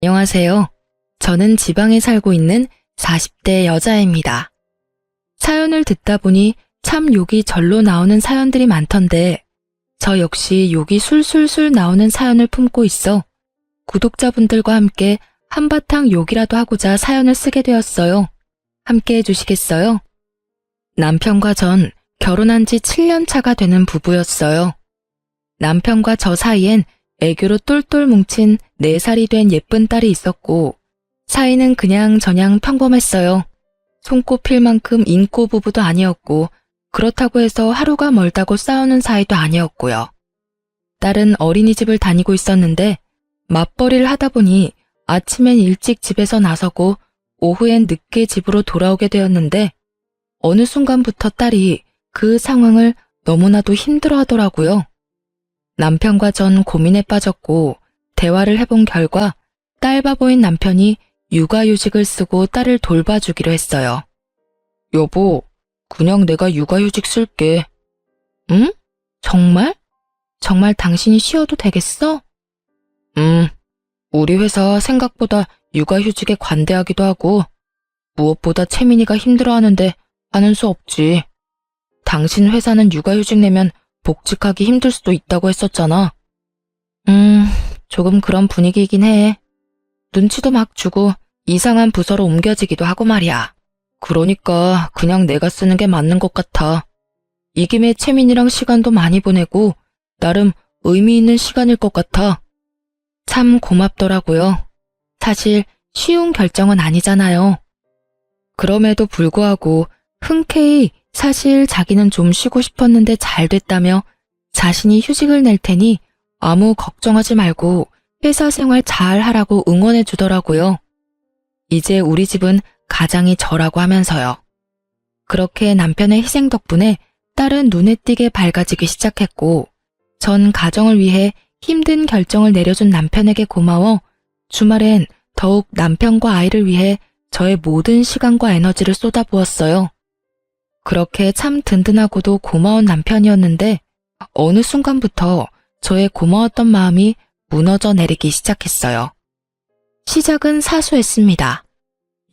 안녕하세요. 저는 지방에 살고 있는 40대 여자입니다. 사연을 듣다 보니 참 욕이 절로 나오는 사연들이 많던데 저 역시 욕이 술술술 나오는 사연을 품고 있어 구독자분들과 함께 한바탕 욕이라도 하고자 사연을 쓰게 되었어요. 함께 해주시겠어요? 남편과 전 결혼한 지 7년 차가 되는 부부였어요. 남편과 저 사이엔 애교로 똘똘 뭉친 4살이 된 예쁜 딸이 있었고 사이는 그냥저냥 평범했어요. 손꼽힐 만큼 인고 부부도 아니었고 그렇다고 해서 하루가 멀다고 싸우는 사이도 아니었고요. 딸은 어린이집을 다니고 있었는데 맞벌이를 하다 보니 아침엔 일찍 집에서 나서고 오후엔 늦게 집으로 돌아오게 되었는데 어느 순간부터 딸이 그 상황을 너무나도 힘들어하더라고요. 남편과 전 고민에 빠졌고 대화를 해본 결과 딸 바보인 남편이 육아휴직을 쓰고 딸을 돌봐주기로 했어요. 여보, 그냥 내가 육아휴직 쓸게. 응? 정말? 정말 당신이 쉬어도 되겠어? 우리 회사 생각보다 육아휴직에 관대하기도 하고 무엇보다 채민이가 힘들어하는데 하는 수 없지. 당신 회사는 육아휴직 내면 복직하기 힘들 수도 있다고 했었잖아. 조금 그런 분위기이긴 해. 눈치도 막 주고 이상한 부서로 옮겨지기도 하고 말이야. 그러니까 그냥 내가 쓰는 게 맞는 것 같아. 이 김에 채민이랑 시간도 많이 보내고 나름 의미 있는 시간일 것 같아. 참 고맙더라고요. 사실 쉬운 결정은 아니잖아요. 그럼에도 불구하고 흔쾌히 사실 자기는 좀 쉬고 싶었는데 잘 됐다며 자신이 휴직을 낼 테니 아무 걱정하지 말고 회사 생활 잘 하라고 응원해 주더라고요. 이제 우리 집은 가장이 저라고 하면서요. 그렇게 남편의 희생 덕분에 딸은 눈에 띄게 밝아지기 시작했고 전 가정을 위해 힘든 결정을 내려준 남편에게 고마워 주말엔 더욱 남편과 아이를 위해 저의 모든 시간과 에너지를 쏟아부었어요. 그렇게 참 든든하고도 고마운 남편이었는데 어느 순간부터 저의 고마웠던 마음이 무너져 내리기 시작했어요. 시작은 사소했습니다.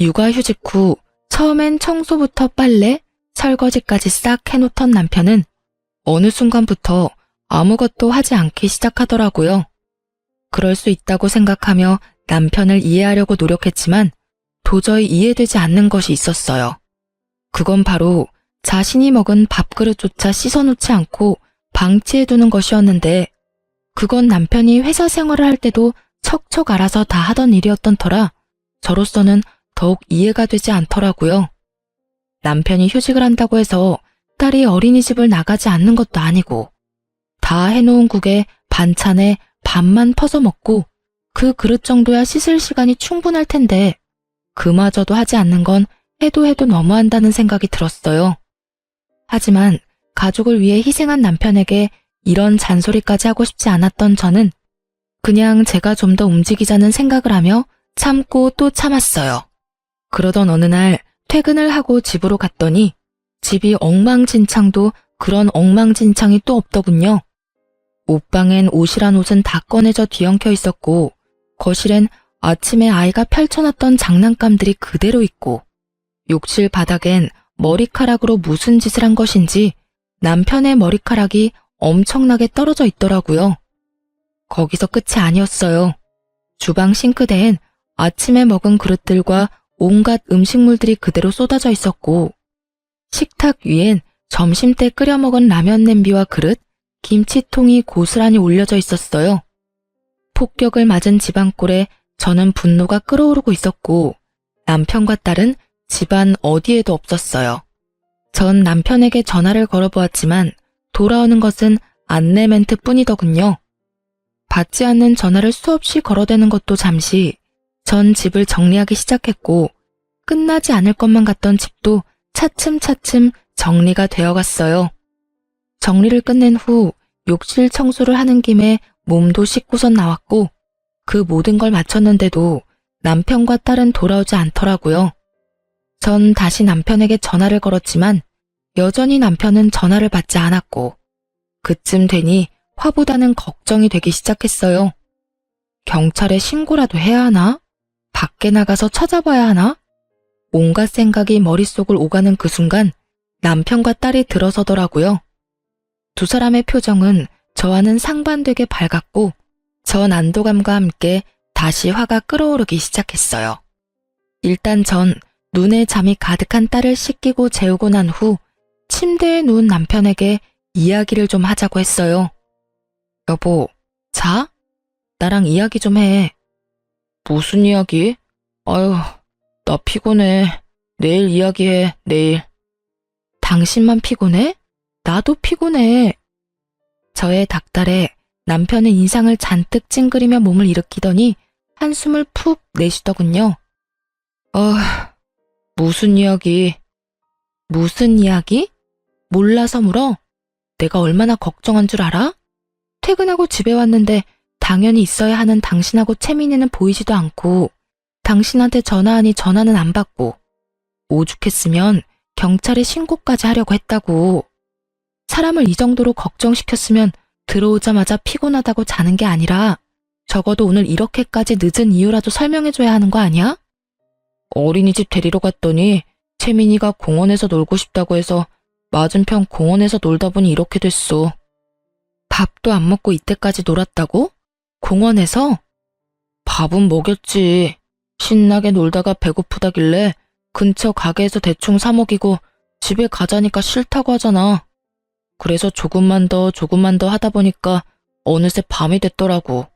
육아휴직 후 처음엔 청소부터 빨래, 설거지까지 싹 해놓던 남편은 어느 순간부터 아무것도 하지 않기 시작하더라고요. 그럴 수 있다고 생각하며 남편을 이해하려고 노력했지만 도저히 이해되지 않는 것이 있었어요. 그건 바로 자신이 먹은 밥그릇조차 씻어놓지 않고 방치해두는 것이었는데 그건 남편이 회사 생활을 할 때도 척척 알아서 다 하던 일이었던 터라 저로서는 더욱 이해가 되지 않더라고요. 남편이 휴직을 한다고 해서 딸이 어린이집을 나가지 않는 것도 아니고 다 해놓은 국에 반찬에 밥만 퍼서 먹고 그 그릇 정도야 씻을 시간이 충분할 텐데 그마저도 하지 않는 건 해도 너무한다는 생각이 들었어요. 하지만 가족을 위해 희생한 남편에게 이런 잔소리까지 하고 싶지 않았던 저는 그냥 제가 좀 더 움직이자는 생각을 하며 참고 또 참았어요. 그러던 어느 날 퇴근을 하고 집으로 갔더니 집이 엉망진창도 그런 엉망진창이 또 없더군요. 옷방엔 옷이란 옷은 다 꺼내져 뒤엉켜 있었고 거실엔 아침에 아이가 펼쳐놨던 장난감들이 그대로 있고 욕실 바닥엔 머리카락으로 무슨 짓을 한 것인지 남편의 머리카락이 엄청나게 떨어져 있더라고요. 거기서 끝이 아니었어요. 주방 싱크대엔 아침에 먹은 그릇들과 온갖 음식물들이 그대로 쏟아져 있었고 식탁 위엔 점심때 끓여 먹은 라면 냄비와 그릇, 김치통이 고스란히 올려져 있었어요. 폭격을 맞은 집안꼴에 저는 분노가 끓어오르고 있었고 남편과 딸은 집안 어디에도 없었어요. 전 남편에게 전화를 걸어보았지만 돌아오는 것은 안내 멘트 뿐이더군요. 받지 않는 전화를 수없이 걸어대는 것도 잠시 전 집을 정리하기 시작했고 끝나지 않을 것만 같던 집도 차츰차츰 정리가 되어갔어요. 정리를 끝낸 후 욕실 청소를 하는 김에 몸도 씻고선 나왔고 그 모든 걸 마쳤는데도 남편과 딸은 돌아오지 않더라고요. 전 다시 남편에게 전화를 걸었지만 여전히 남편은 전화를 받지 않았고 그쯤 되니 화보다는 걱정이 되기 시작했어요. 경찰에 신고라도 해야 하나? 밖에 나가서 찾아봐야 하나? 온갖 생각이 머릿속을 오가는 그 순간 남편과 딸이 들어서더라고요. 두 사람의 표정은 저와는 상반되게 밝았고 전 안도감과 함께 다시 화가 끓어오르기 시작했어요. 일단 전 눈에 잠이 가득한 딸을 씻기고 재우고 난 후 침대에 누운 남편에게 이야기를 좀 하자고 했어요. 여보, 자? 나랑 이야기 좀 해. 무슨 이야기? 아유, 나 피곤해. 내일 이야기해, 내일. 당신만 피곤해? 나도 피곤해. 저의 닭달에 남편은 인상을 잔뜩 찡그리며 몸을 일으키더니 한숨을 푹 내쉬더군요. 무슨 이야기? 무슨 이야기? 몰라서 물어? 내가 얼마나 걱정한 줄 알아? 퇴근하고 집에 왔는데 당연히 있어야 하는 당신하고 채민이는 보이지도 않고 당신한테 전화하니 전화는 안 받고 오죽했으면 경찰에 신고까지 하려고 했다고. 사람을 이 정도로 걱정시켰으면 들어오자마자 피곤하다고 자는 게 아니라 적어도 오늘 이렇게까지 늦은 이유라도 설명해줘야 하는 거 아니야? 어린이집 데리러 갔더니 채민이가 공원에서 놀고 싶다고 해서 맞은편 공원에서 놀다 보니 이렇게 됐어. 밥도 안 먹고 이때까지 놀았다고? 공원에서? 밥은 먹였지. 신나게 놀다가 배고프다길래 근처 가게에서 대충 사 먹이고 집에 가자니까 싫다고 하잖아. 그래서 조금만 더 하다 보니까 어느새 밤이 됐더라고.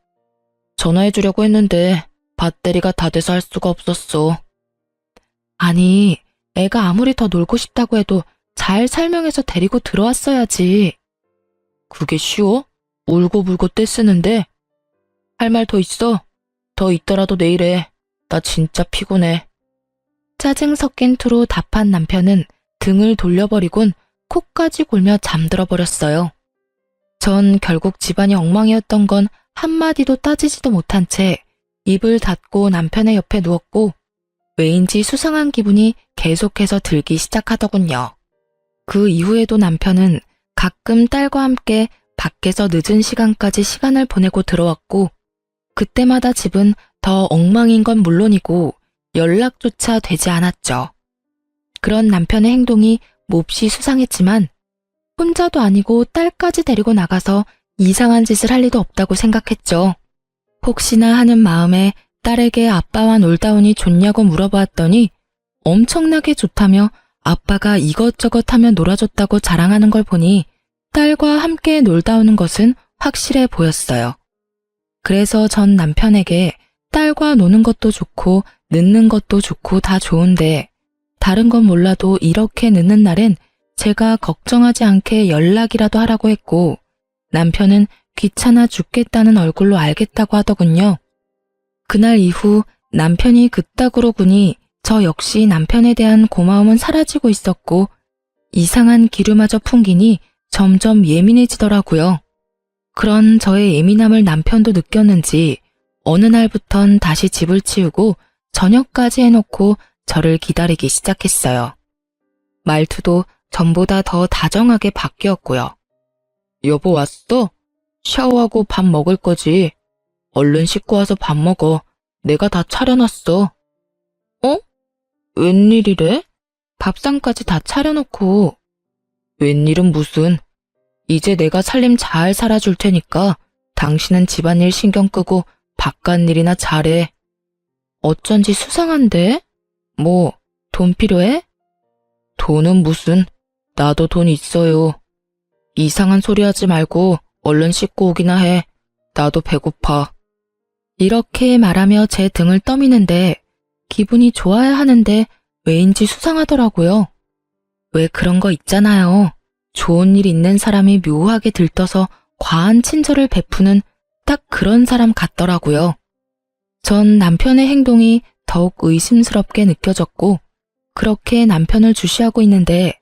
전화해주려고 했는데 배터리가 다 돼서 할 수가 없었어. 아니, 애가 아무리 더 놀고 싶다고 해도 잘 설명해서 데리고 들어왔어야지. 그게 쉬워? 울고불고 떼쓰는데? 할 말 더 있어? 더 있더라도 내일 해. 나 진짜 피곤해. 짜증 섞인 투로 답한 남편은 등을 돌려버리곤 코까지 골며 잠들어 버렸어요. 전 결국 집안이 엉망이었던 건 한마디도 따지지도 못한 채 입을 닫고 남편의 옆에 누웠고 왜인지 수상한 기분이 계속해서 들기 시작하더군요. 그 이후에도 남편은 가끔 딸과 함께 밖에서 늦은 시간까지 시간을 보내고 들어왔고 그때마다 집은 더 엉망인 건 물론이고 연락조차 되지 않았죠. 그런 남편의 행동이 몹시 수상했지만 혼자도 아니고 딸까지 데리고 나가서 이상한 짓을 할 리도 없다고 생각했죠. 혹시나 하는 마음에 딸에게 아빠와 놀다 오니 좋냐고 물어보았더니 엄청나게 좋다며 아빠가 이것저것 하며 놀아줬다고 자랑하는 걸 보니 딸과 함께 놀다 오는 것은 확실해 보였어요. 그래서 전 남편에게 딸과 노는 것도 좋고 늦는 것도 좋고 다 좋은데 다른 건 몰라도 이렇게 늦는 날엔 제가 걱정하지 않게 연락이라도 하라고 했고 남편은 귀찮아 죽겠다는 얼굴로 알겠다고 하더군요. 그날 이후 남편이 그따구로 구니 저 역시 남편에 대한 고마움은 사라지고 있었고 이상한 기류마저 풍기니 점점 예민해지더라고요. 그런 저의 예민함을 남편도 느꼈는지 어느 날부턴 다시 집을 치우고 저녁까지 해놓고 저를 기다리기 시작했어요. 말투도 전보다 더 다정하게 바뀌었고요. 여보 왔어? 샤워하고 밥 먹을 거지. 얼른 씻고 와서 밥 먹어. 내가 다 차려놨어. 어? 웬일이래? 밥상까지 다 차려놓고. 웬일은 무슨. 이제 내가 살림 잘 살아줄 테니까 당신은 집안일 신경 끄고 바깥일이나 잘해. 어쩐지 수상한데? 뭐, 돈 필요해? 돈은 무슨, 나도 돈 있어요. 이상한 소리 하지 말고 얼른 씻고 오기나 해. 나도 배고파. 이렇게 말하며 제 등을 떠미는데 기분이 좋아야 하는데 왜인지 수상하더라고요. 왜 그런 거 있잖아요. 좋은 일 있는 사람이 묘하게 들떠서 과한 친절을 베푸는 딱 그런 사람 같더라고요. 전 남편의 행동이 더욱 의심스럽게 느껴졌고 그렇게 남편을 주시하고 있는데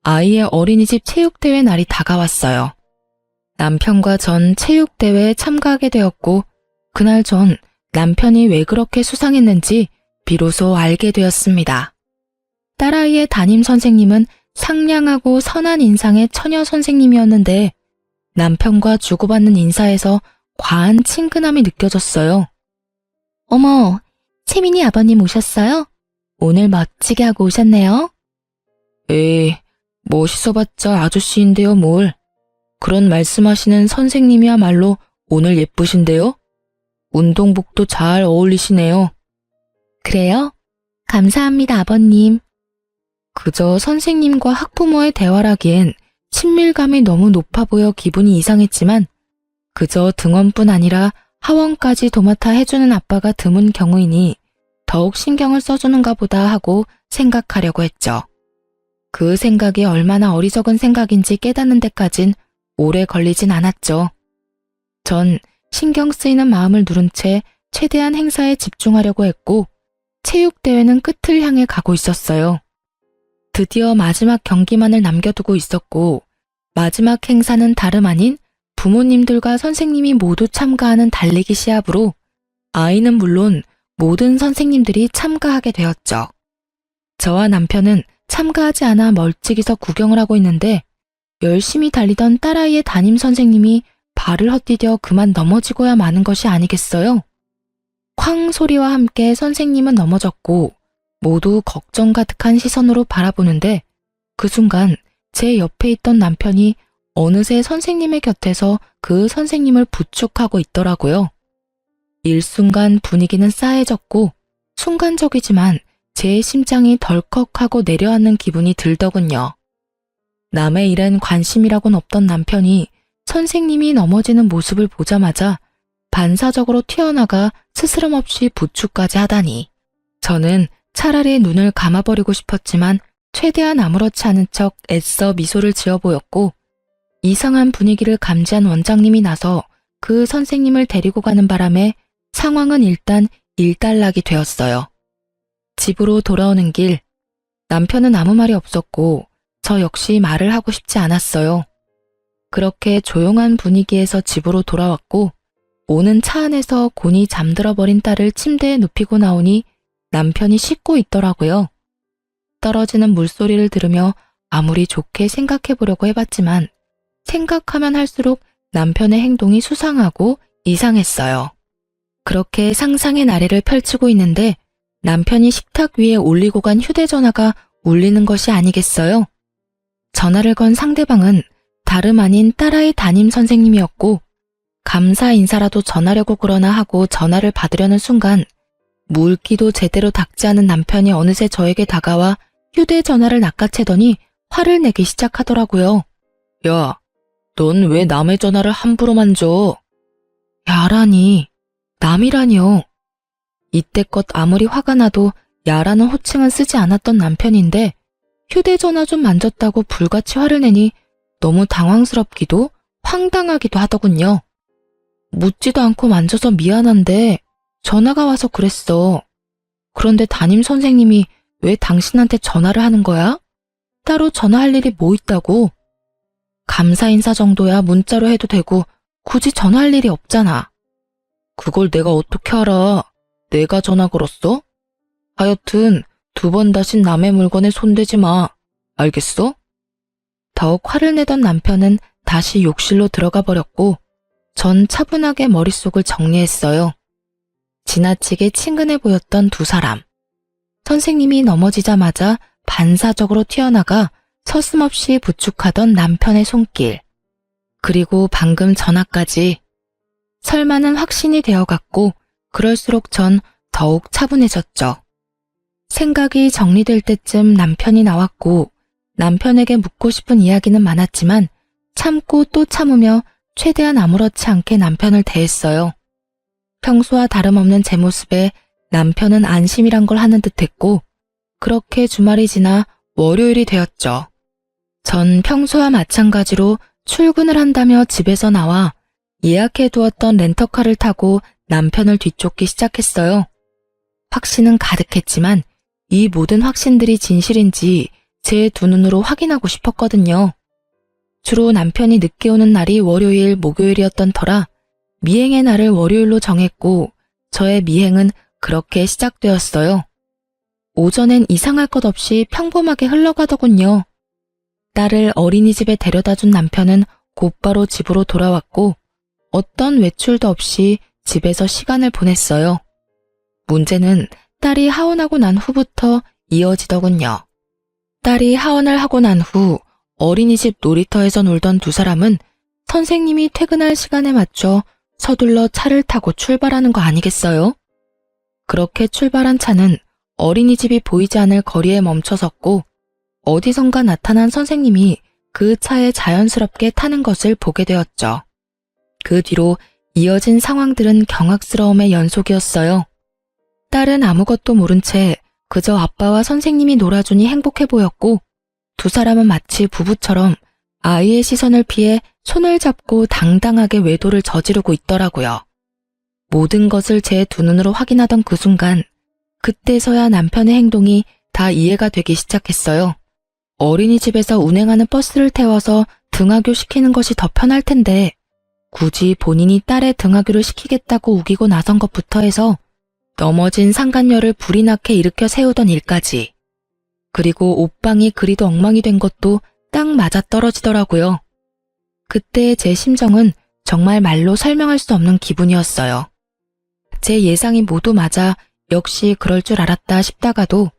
아이의 어린이집 체육대회 날이 다가왔어요. 남편과 전 체육대회에 참가하게 되었고 그날 전 남편이 왜 그렇게 수상했는지 비로소 알게 되었습니다. 딸아이의 담임 선생님은 상냥하고 선한 인상의 처녀 선생님이었는데 남편과 주고받는 인사에서 과한 친근함이 느껴졌어요. 어머, 채민이 아버님 오셨어요? 오늘 멋지게 하고 오셨네요. 에이, 멋있어봤자 아저씨인데요, 뭘. 그런 말씀하시는 선생님이야말로 오늘 예쁘신데요? 운동복도 잘 어울리시네요. 그래요? 감사합니다, 아버님. 그저 선생님과 학부모의 대화라기엔 친밀감이 너무 높아 보여 기분이 이상했지만 그저 등원뿐 아니라 하원까지 도맡아 해주는 아빠가 드문 경우이니 더욱 신경을 써주는가 보다 하고 생각하려고 했죠. 그 생각이 얼마나 어리석은 생각인지 깨닫는 데까진 오래 걸리진 않았죠. 전 신경 쓰이는 마음을 누른 채 최대한 행사에 집중하려고 했고 체육대회는 끝을 향해 가고 있었어요. 드디어 마지막 경기만을 남겨두고 있었고 마지막 행사는 다름 아닌 부모님들과 선생님이 모두 참가하는 달리기 시합으로 아이는 물론 모든 선생님들이 참가하게 되었죠. 저와 남편은 참가하지 않아 멀찍이서 구경을 하고 있는데 열심히 달리던 딸아이의 담임 선생님이 발을 헛디뎌 그만 넘어지고야 마는 것이 아니겠어요? 쾅 소리와 함께 선생님은 넘어졌고 모두 걱정 가득한 시선으로 바라보는데 그 순간 제 옆에 있던 남편이 어느새 선생님의 곁에서 그 선생님을 부축하고 있더라고요. 일순간 분위기는 싸해졌고 순간적이지만 제 심장이 덜컥하고 내려앉는 기분이 들더군요. 남의 일엔 관심이라곤 없던 남편이 선생님이 넘어지는 모습을 보자마자 반사적으로 튀어나가 스스럼 없이 부축까지 하다니. 저는 차라리 눈을 감아버리고 싶었지만 최대한 아무렇지 않은 척 애써 미소를 지어 보였고 이상한 분위기를 감지한 원장님이 나서 그 선생님을 데리고 가는 바람에 상황은 일단 일단락이 되었어요. 집으로 돌아오는 길, 남편은 아무 말이 없었고 저 역시 말을 하고 싶지 않았어요. 그렇게 조용한 분위기에서 집으로 돌아왔고 오는 차 안에서 곤히 잠들어 버린 딸을 침대에 눕히고 나오니 남편이 씻고 있더라고요. 떨어지는 물소리를 들으며 아무리 좋게 생각해 보려고 해봤지만 생각하면 할수록 남편의 행동이 수상하고 이상했어요. 그렇게 상상의 나래를 펼치고 있는데 남편이 식탁 위에 올리고 간 휴대전화가 울리는 것이 아니겠어요? 전화를 건 상대방은 다름 아닌 딸아이 담임 선생님이었고 감사 인사라도 전하려고 그러나 하고 전화를 받으려는 순간 물기도 제대로 닦지 않은 남편이 어느새 저에게 다가와 휴대전화를 낚아채더니 화를 내기 시작하더라고요. 야, 넌 왜 남의 전화를 함부로 만져? 야라니, 남이라니요. 이때껏 아무리 화가 나도 야라는 호칭은 쓰지 않았던 남편인데 휴대전화 좀 만졌다고 불같이 화를 내니 너무 당황스럽기도 황당하기도 하더군요. 묻지도 않고 만져서 미안한데 전화가 와서 그랬어. 그런데 담임 선생님이 왜 당신한테 전화를 하는 거야? 따로 전화할 일이 뭐 있다고? 감사 인사 정도야 문자로 해도 되고 굳이 전화할 일이 없잖아. 그걸 내가 어떻게 알아? 내가 전화 걸었어? 하여튼 2번 다신 남의 물건에 손대지 마. 알겠어? 더욱 화를 내던 남편은 다시 욕실로 들어가 버렸고 전 차분하게 머릿속을 정리했어요. 지나치게 친근해 보였던 두 사람. 선생님이 넘어지자마자 반사적으로 튀어나가 서슴없이 부축하던 남편의 손길. 그리고 방금 전화까지. 설마는 확신이 되어갔고 그럴수록 전 더욱 차분해졌죠. 생각이 정리될 때쯤 남편이 나왔고 남편에게 묻고 싶은 이야기는 많았지만 참고 또 참으며 최대한 아무렇지 않게 남편을 대했어요. 평소와 다름없는 제 모습에 남편은 안심이란 걸 하는 듯했고 그렇게 주말이 지나 월요일이 되었죠. 전 평소와 마찬가지로 출근을 한다며 집에서 나와 예약해두었던 렌터카를 타고 남편을 뒤쫓기 시작했어요. 확신은 가득했지만 이 모든 확신들이 진실인지 제 두 눈으로 확인하고 싶었거든요. 주로 남편이 늦게 오는 날이 월요일, 목요일이었던 터라 미행의 날을 월요일로 정했고 저의 미행은 그렇게 시작되었어요. 오전엔 이상할 것 없이 평범하게 흘러가더군요. 딸을 어린이집에 데려다 준 남편은 곧바로 집으로 돌아왔고 어떤 외출도 없이 집에서 시간을 보냈어요. 문제는 딸이 하원하고 난 후부터 이어지더군요. 딸이 하원을 하고 난 후 어린이집 놀이터에서 놀던 두 사람은 선생님이 퇴근할 시간에 맞춰 서둘러 차를 타고 출발하는 거 아니겠어요? 그렇게 출발한 차는 어린이집이 보이지 않을 거리에 멈춰섰고 어디선가 나타난 선생님이 그 차에 자연스럽게 타는 것을 보게 되었죠. 그 뒤로 이어진 상황들은 경악스러움의 연속이었어요. 딸은 아무것도 모른 채 그저 아빠와 선생님이 놀아주니 행복해 보였고 두 사람은 마치 부부처럼 아이의 시선을 피해 손을 잡고 당당하게 외도를 저지르고 있더라고요. 모든 것을 제 두 눈으로 확인하던 그 순간 그때서야 남편의 행동이 다 이해가 되기 시작했어요. 어린이집에서 운행하는 버스를 태워서 등하교 시키는 것이 더 편할 텐데 굳이 본인이 딸의 등하교를 시키겠다고 우기고 나선 것부터 해서 넘어진 상간녀를 불이 나게 일으켜 세우던 일까지 그리고 옷방이 그리도 엉망이 된 것도 딱 맞아떨어지더라고요. 그때의 제 심정은 정말 말로 설명할 수 없는 기분이었어요. 제 예상이 모두 맞아 역시 그럴 줄 알았다 싶다가도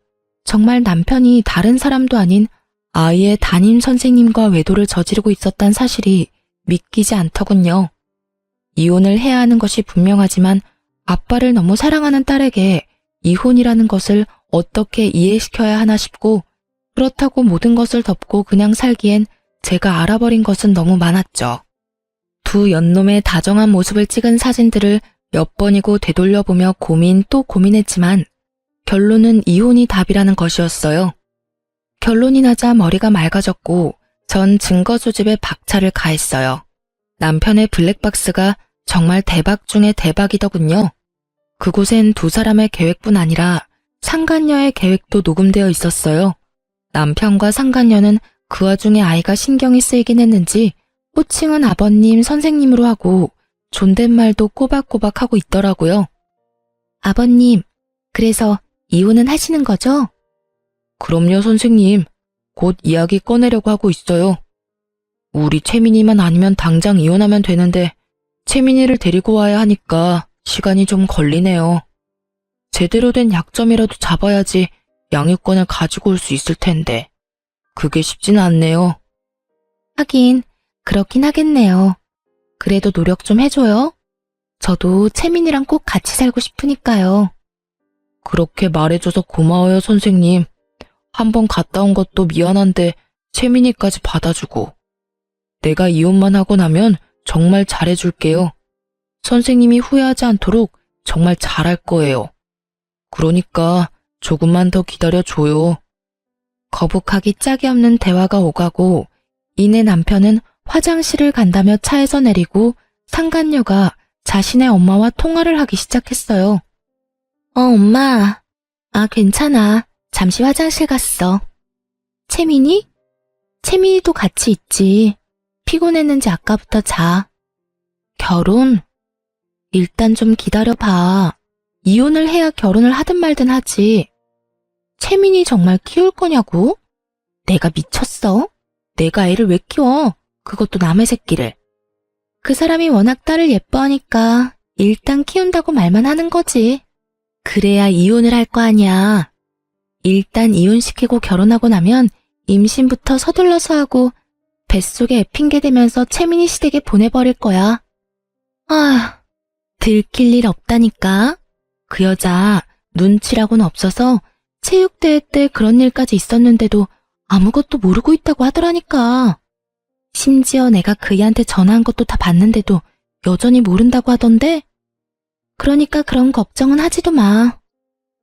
정말 남편이 다른 사람도 아닌 아이의 담임 선생님과 외도를 저지르고 있었단 사실이 믿기지 않더군요. 이혼을 해야 하는 것이 분명하지만 아빠를 너무 사랑하는 딸에게 이혼이라는 것을 어떻게 이해시켜야 하나 싶고 그렇다고 모든 것을 덮고 그냥 살기엔 제가 알아버린 것은 너무 많았죠. 두 연놈의 다정한 모습을 찍은 사진들을 몇 번이고 되돌려보며 고민 또 고민했지만 결론은 이혼이 답이라는 것이었어요. 결론이 나자 머리가 맑아졌고 전 증거 수집에 박차를 가했어요. 남편의 블랙박스가 정말 대박 중에 대박이더군요. 그곳엔 두 사람의 계획뿐 아니라 상간녀의 계획도 녹음되어 있었어요. 남편과 상간녀는 그 와중에 아이가 신경이 쓰이긴 했는지 호칭은 아버님, 선생님으로 하고 존댓말도 꼬박꼬박 하고 있더라고요. 아버님, 그래서 이혼은 하시는 거죠? 그럼요, 선생님. 곧 이야기 꺼내려고 하고 있어요. 우리 채민이만 아니면 당장 이혼하면 되는데 채민이를 데리고 와야 하니까 시간이 좀 걸리네요. 제대로 된 약점이라도 잡아야지 양육권을 가지고 올 수 있을 텐데 그게 쉽지는 않네요. 하긴 그렇긴 하겠네요. 그래도 노력 좀 해줘요. 저도 채민이랑 꼭 같이 살고 싶으니까요. 그렇게 말해줘서 고마워요, 선생님. 한번 갔다 온 것도 미안한데 채민이까지 받아주고. 내가 이혼만 하고 나면 정말 잘해줄게요. 선생님이 후회하지 않도록 정말 잘할 거예요. 그러니까 조금만 더 기다려줘요. 거북하기 짝이 없는 대화가 오가고 이내 남편은 화장실을 간다며 차에서 내리고 상간녀가 자신의 엄마와 통화를 하기 시작했어요. 엄마. 괜찮아. 잠시 화장실 갔어. 채민이? 채민이도 같이 있지. 피곤했는지 아까부터 자. 결혼? 일단 좀 기다려봐. 이혼을 해야 결혼을 하든 말든 하지. 채민이 정말 키울 거냐고? 내가 미쳤어? 내가 애를 왜 키워? 그것도 남의 새끼를. 그 사람이 워낙 딸을 예뻐하니까 일단 키운다고 말만 하는 거지. 그래야 이혼을 할 거 아니야. 일단 이혼시키고 결혼하고 나면 임신부터 서둘러서 하고 뱃속에 애 핑계대면서 채민이 시댁에 보내버릴 거야. 들킬 일 없다니까. 그 여자 눈치라고는 없어서 체육대회 때 그런 일까지 있었는데도 아무것도 모르고 있다고 하더라니까. 심지어 내가 그이한테 전화한 것도 다 봤는데도 여전히 모른다고 하던데? 그러니까 그런 걱정은 하지도 마.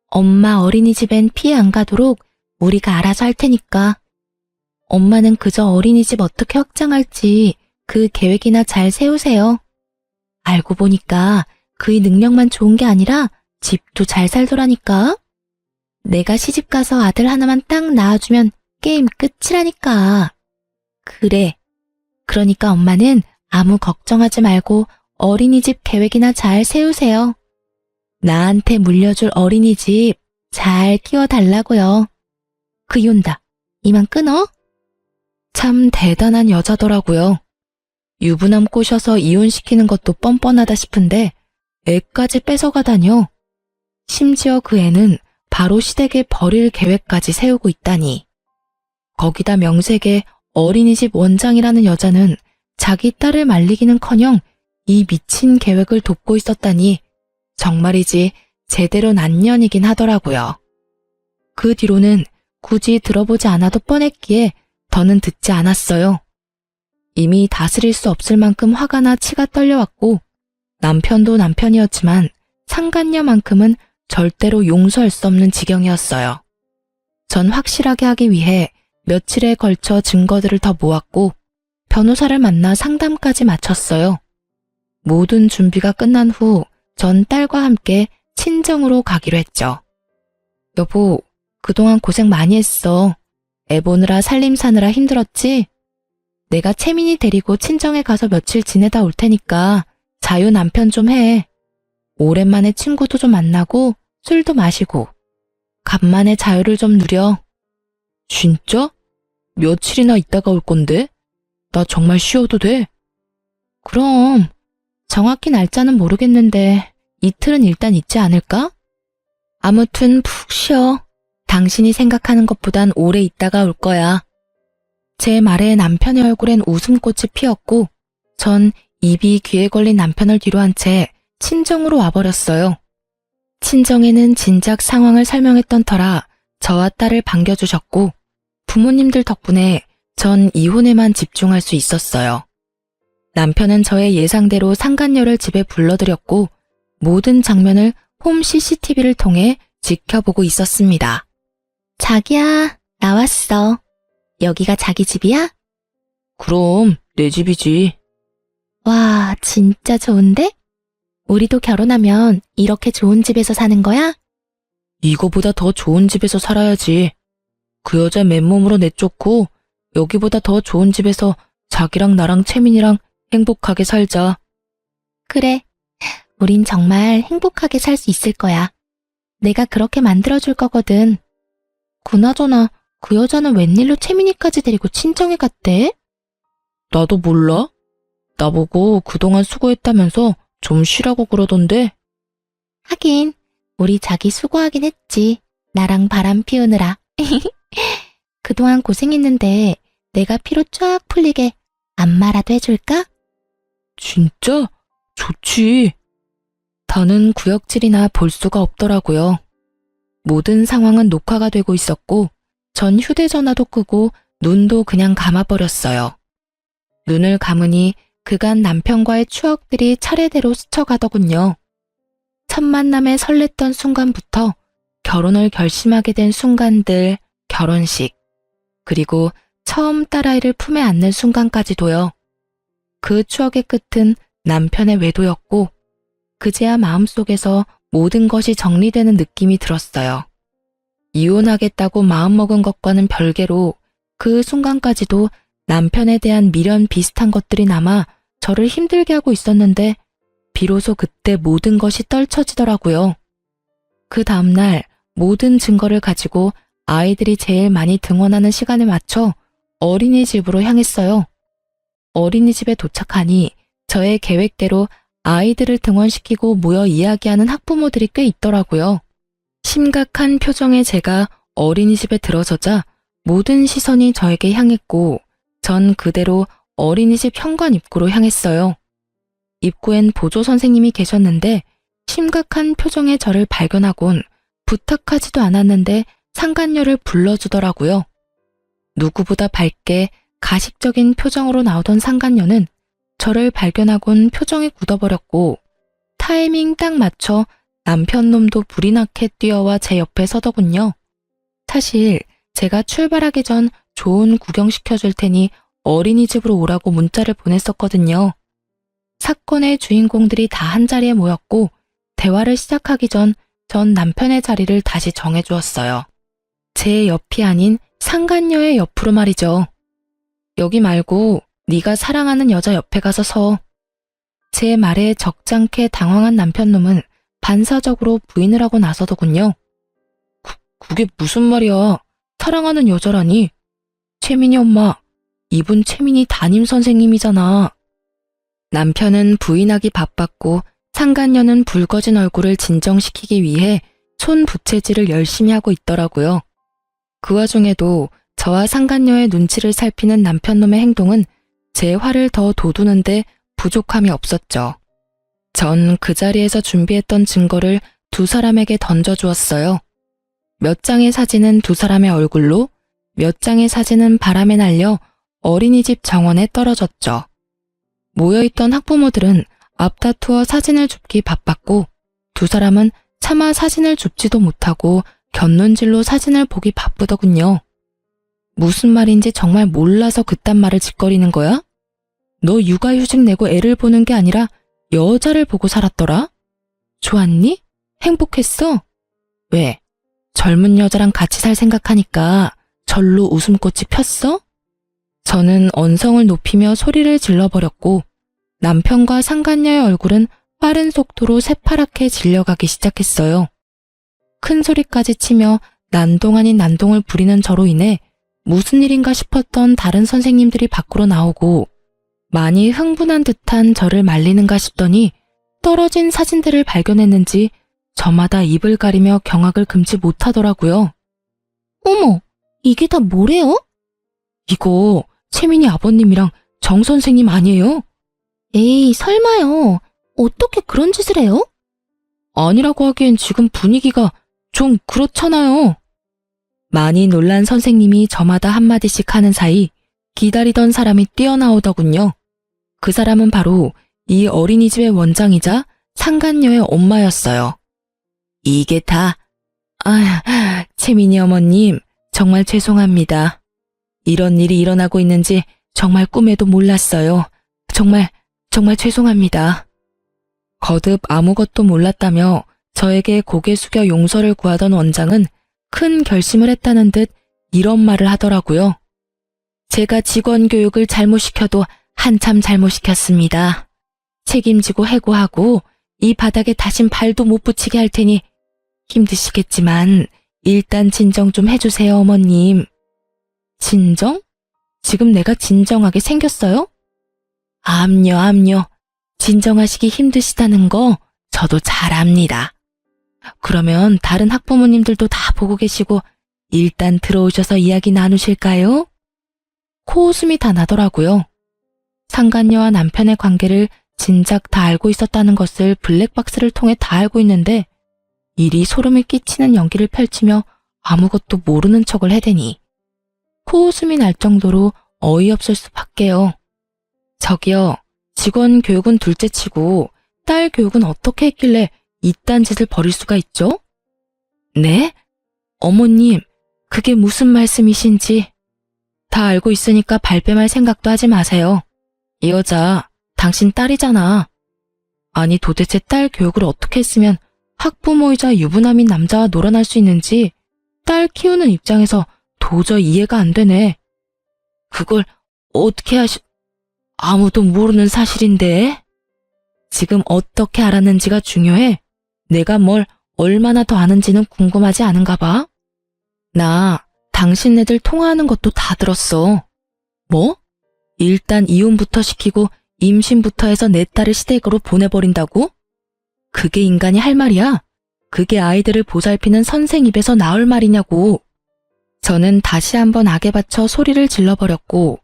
엄마 어린이집엔 피해 안 가도록 우리가 알아서 할 테니까. 엄마는 그저 어린이집 어떻게 확장할지 그 계획이나 잘 세우세요. 알고 보니까 그의 능력만 좋은 게 아니라 집도 잘 살더라니까. 내가 시집가서 아들 하나만 딱 낳아주면 게임 끝이라니까. 그래. 그러니까 엄마는 아무 걱정하지 말고 어린이집 계획이나 잘 세우세요. 나한테 물려줄 어린이집 잘 키워달라고요. 그이 온다. 이만 끊어. 참 대단한 여자더라고요. 유부남 꼬셔서 이혼시키는 것도 뻔뻔하다 싶은데 애까지 뺏어가다뇨. 심지어 그 애는 바로 시댁에 버릴 계획까지 세우고 있다니. 거기다 명색에 어린이집 원장이라는 여자는 자기 딸을 말리기는커녕 이 미친 계획을 돕고 있었다니 정말이지 제대로 난년이긴 하더라고요. 그 뒤로는 굳이 들어보지 않아도 뻔했기에 더는 듣지 않았어요. 이미 다스릴 수 없을 만큼 화가 나 치가 떨려왔고 남편도 남편이었지만 상간녀만큼은 절대로 용서할 수 없는 지경이었어요. 전 확실하게 하기 위해 며칠에 걸쳐 증거들을 더 모았고 변호사를 만나 상담까지 마쳤어요. 모든 준비가 끝난 후 전 딸과 함께 친정으로 가기로 했죠. 여보, 그동안 고생 많이 했어. 애 보느라 살림 사느라 힘들었지? 내가 채민이 데리고 친정에 가서 며칠 지내다 올 테니까 자유 남편 좀 해. 오랜만에 친구도 좀 만나고 술도 마시고 간만에 자유를 좀 누려. 진짜? 며칠이나 있다가 올 건데? 나 정말 쉬어도 돼? 그럼 정확히 날짜는 모르겠는데 이틀은 일단 있지 않을까? 아무튼 푹 쉬어. 당신이 생각하는 것보단 오래 있다가 올 거야. 제 말에 남편의 얼굴엔 웃음꽃이 피었고 전 입이 귀에 걸린 남편을 뒤로한 채 친정으로 와버렸어요. 친정에는 진작 상황을 설명했던 터라 저와 딸을 반겨주셨고 부모님들 덕분에 전 이혼에만 집중할 수 있었어요. 남편은 저의 예상대로 상간녀를 집에 불러들였고 모든 장면을 홈 CCTV를 통해 지켜보고 있었습니다. 자기야, 나왔어. 여기가 자기 집이야? 그럼 내 집이지. 와, 진짜 좋은데? 우리도 결혼하면 이렇게 좋은 집에서 사는 거야? 이거보다 더 좋은 집에서 살아야지. 그 여자 맨몸으로 내쫓고 여기보다 더 좋은 집에서 자기랑 나랑 채민이랑 행복하게 살자. 그래. 우린 정말 행복하게 살 수 있을 거야. 내가 그렇게 만들어줄 거거든. 그나저나 그 여자는 웬일로 채민이까지 데리고 친정에 갔대? 나도 몰라. 나보고 그동안 수고했다면서 좀 쉬라고 그러던데. 하긴 우리 자기 수고하긴 했지. 나랑 바람 피우느라. 그동안 고생했는데 내가 피로 쫙 풀리게 안마라도 해줄까? 진짜? 좋지. 더는 구역질이나 볼 수가 없더라고요. 모든 상황은 녹화가 되고 있었고 전 휴대전화도 끄고 눈도 그냥 감아버렸어요. 눈을 감으니 그간 남편과의 추억들이 차례대로 스쳐가더군요. 첫 만남에 설렜던 순간부터 결혼을 결심하게 된 순간들, 결혼식, 그리고 처음 딸아이를 품에 안는 순간까지도요. 그 추억의 끝은 남편의 외도였고 그제야 마음속에서 모든 것이 정리되는 느낌이 들었어요. 이혼하겠다고 마음먹은 것과는 별개로 그 순간까지도 남편에 대한 미련 비슷한 것들이 남아 저를 힘들게 하고 있었는데 비로소 그때 모든 것이 떨쳐지더라고요. 그 다음날 모든 증거를 가지고 아이들이 제일 많이 등원하는 시간에 맞춰 어린이집으로 향했어요. 어린이집에 도착하니 저의 계획대로 아이들을 등원시키고 모여 이야기하는 학부모들이 꽤 있더라고요. 심각한 표정의 제가 어린이집에 들어서자 모든 시선이 저에게 향했고 전 그대로 어린이집 현관 입구로 향했어요. 입구엔 보조 선생님이 계셨는데 심각한 표정의 저를 발견하곤 부탁하지도 않았는데 상간녀를 불러주더라고요. 누구보다 밝게 가식적인 표정으로 나오던 상간녀는 저를 발견하곤 표정이 굳어버렸고 타이밍 딱 맞춰 남편 놈도 불이 나게 뛰어와 제 옆에 서더군요. 사실 제가 출발하기 전 좋은 구경시켜줄 테니 어린이집으로 오라고 문자를 보냈었거든요. 사건의 주인공들이 다 한자리에 모였고 대화를 시작하기 전 남편의 자리를 다시 정해주었어요. 제 옆이 아닌 상간녀의 옆으로 말이죠. 여기 말고 네가 사랑하는 여자 옆에 가서 서. 제 말에 적잖게 당황한 남편놈은 반사적으로 부인을 하고 나서더군요. 그게 무슨 말이야. 사랑하는 여자라니. 채민이 엄마, 이분 채민이 담임 선생님이잖아. 남편은 부인하기 바빴고 상간녀는 붉어진 얼굴을 진정시키기 위해 촌부채질을 열심히 하고 있더라고요. 그 와중에도 저와 상간녀의 눈치를 살피는 남편놈의 행동은 제 화를 더 돋우는데 부족함이 없었죠. 전 그 자리에서 준비했던 증거를 두 사람에게 던져주었어요. 몇 장의 사진은 두 사람의 얼굴로, 몇 장의 사진은 바람에 날려 어린이집 정원에 떨어졌죠. 모여있던 학부모들은 앞다투어 사진을 줍기 바빴고 두 사람은 차마 사진을 줍지도 못하고 곁눈질로 사진을 보기 바쁘더군요. 무슨 말인지 정말 몰라서 그딴 말을 짓거리는 거야? 너 육아휴직 내고 애를 보는 게 아니라 여자를 보고 살았더라? 좋았니? 행복했어? 왜? 젊은 여자랑 같이 살 생각하니까 절로 웃음꽃이 폈어? 저는 언성을 높이며 소리를 질러버렸고 남편과 상간녀의 얼굴은 빠른 속도로 새파랗게 질려가기 시작했어요. 큰 소리까지 치며 난동 아닌 난동을 부리는 저로 인해 무슨 일인가 싶었던 다른 선생님들이 밖으로 나오고 많이 흥분한 듯한 저를 말리는가 싶더니 떨어진 사진들을 발견했는지 저마다 입을 가리며 경악을 금치 못하더라고요. 어머, 이게 다 뭐래요? 이거 채민이 아버님이랑 정 선생님 아니에요? 에이, 설마요. 어떻게 그런 짓을 해요? 아니라고 하기엔 지금 분위기가 좀 그렇잖아요. 많이 놀란 선생님이 저마다 한마디씩 하는 사이 기다리던 사람이 뛰어나오더군요. 그 사람은 바로 이 어린이집의 원장이자 상간녀의 엄마였어요. 이게 다, 채민이 어머님, 정말 죄송합니다. 이런 일이 일어나고 있는지 정말 꿈에도 몰랐어요. 정말 죄송합니다. 거듭 아무것도 몰랐다며 저에게 고개 숙여 용서를 구하던 원장은 큰 결심을 했다는 듯 이런 말을 하더라고요. 제가 직원 교육을 잘못시켜도 한참 잘못시켰습니다. 책임지고 해고하고 이 바닥에 다신 발도 못 붙이게 할 테니 힘드시겠지만 일단 진정 좀 해주세요, 어머님. 진정? 지금 내가 진정하게 생겼어요? 암요. 진정하시기 힘드시다는 거 저도 잘 압니다. 그러면 다른 학부모님들도 다 보고 계시고 일단 들어오셔서 이야기 나누실까요? 코웃음이 다 나더라고요. 상간녀와 남편의 관계를 진작 다 알고 있었다는 것을 블랙박스를 통해 다 알고 있는데 이리 소름을 끼치는 연기를 펼치며 아무것도 모르는 척을 해대니 코웃음이 날 정도로 어이없을 수밖에요. 저기요, 직원 교육은 둘째치고 딸 교육은 어떻게 했길래 이딴 짓을 벌일 수가 있죠? 네? 어머님, 그게 무슨 말씀이신지. 다 알고 있으니까 발뺌할 생각도 하지 마세요. 이 여자, 당신 딸이잖아. 아니 도대체 딸 교육을 어떻게 했으면 학부모이자 유부남인 남자와 놀아날 수 있는지 딸 키우는 입장에서 도저히 이해가 안 되네. 그걸 어떻게 아무도 모르는 사실인데? 지금 어떻게 알았는지가 중요해. 내가 뭘 얼마나 더 아는지는 궁금하지 않은가 봐. 나 당신네들 통화하는 것도 다 들었어. 뭐? 일단 이혼부터 시키고 임신부터 해서 내 딸을 시댁으로 보내버린다고? 그게 인간이 할 말이야? 그게 아이들을 보살피는 선생 입에서 나올 말이냐고. 저는 다시 한번 악에 받쳐 소리를 질러버렸고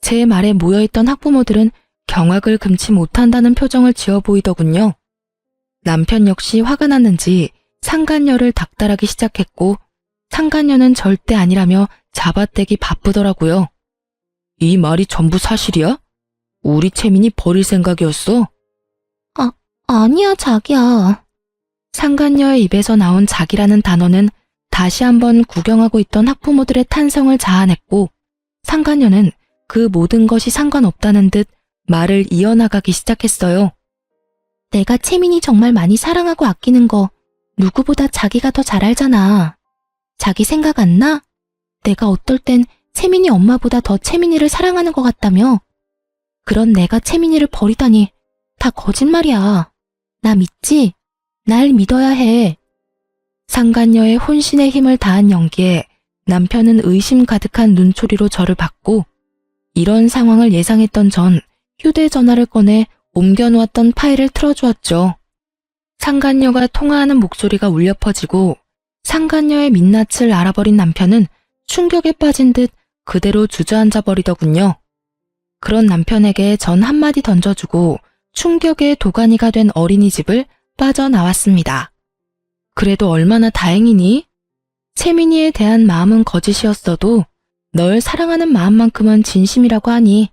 제 말에 모여있던 학부모들은 경악을 금치 못한다는 표정을 지어 보이더군요. 남편 역시 화가 났는지 상간녀를 닥달하기 시작했고 상간녀는 절대 아니라며 잡아떼기 바쁘더라고요. 이 말이 전부 사실이야? 우리 채민이 버릴 생각이었어? 아니야, 자기야. 상간녀의 입에서 나온 자기라는 단어는 다시 한번 구경하고 있던 학부모들의 탄성을 자아냈고 상간녀는 그 모든 것이 상관없다는 듯 말을 이어나가기 시작했어요. 내가 채민이 정말 많이 사랑하고 아끼는 거 누구보다 자기가 더 잘 알잖아. 자기 생각 안 나? 내가 어떨 땐 채민이 엄마보다 더 채민이를 사랑하는 것 같다며. 그런 내가 채민이를 버리다니 다 거짓말이야. 나 믿지? 날 믿어야 해. 상간녀의 혼신의 힘을 다한 연기에 남편은 의심 가득한 눈초리로 저를 봤고 이런 상황을 예상했던 전 휴대전화를 꺼내 옮겨놓았던 파일을 틀어주었죠. 상간녀가 통화하는 목소리가 울려 퍼지고 상간녀의 민낯을 알아버린 남편은 충격에 빠진 듯 그대로 주저앉아 버리더군요. 그런 남편에게 전 한마디 던져주고 충격의 도가니가 된 어린이집을 빠져나왔습니다. 그래도 얼마나 다행이니? 채민이에 대한 마음은 거짓이었어도 널 사랑하는 마음만큼은 진심이라고 하니.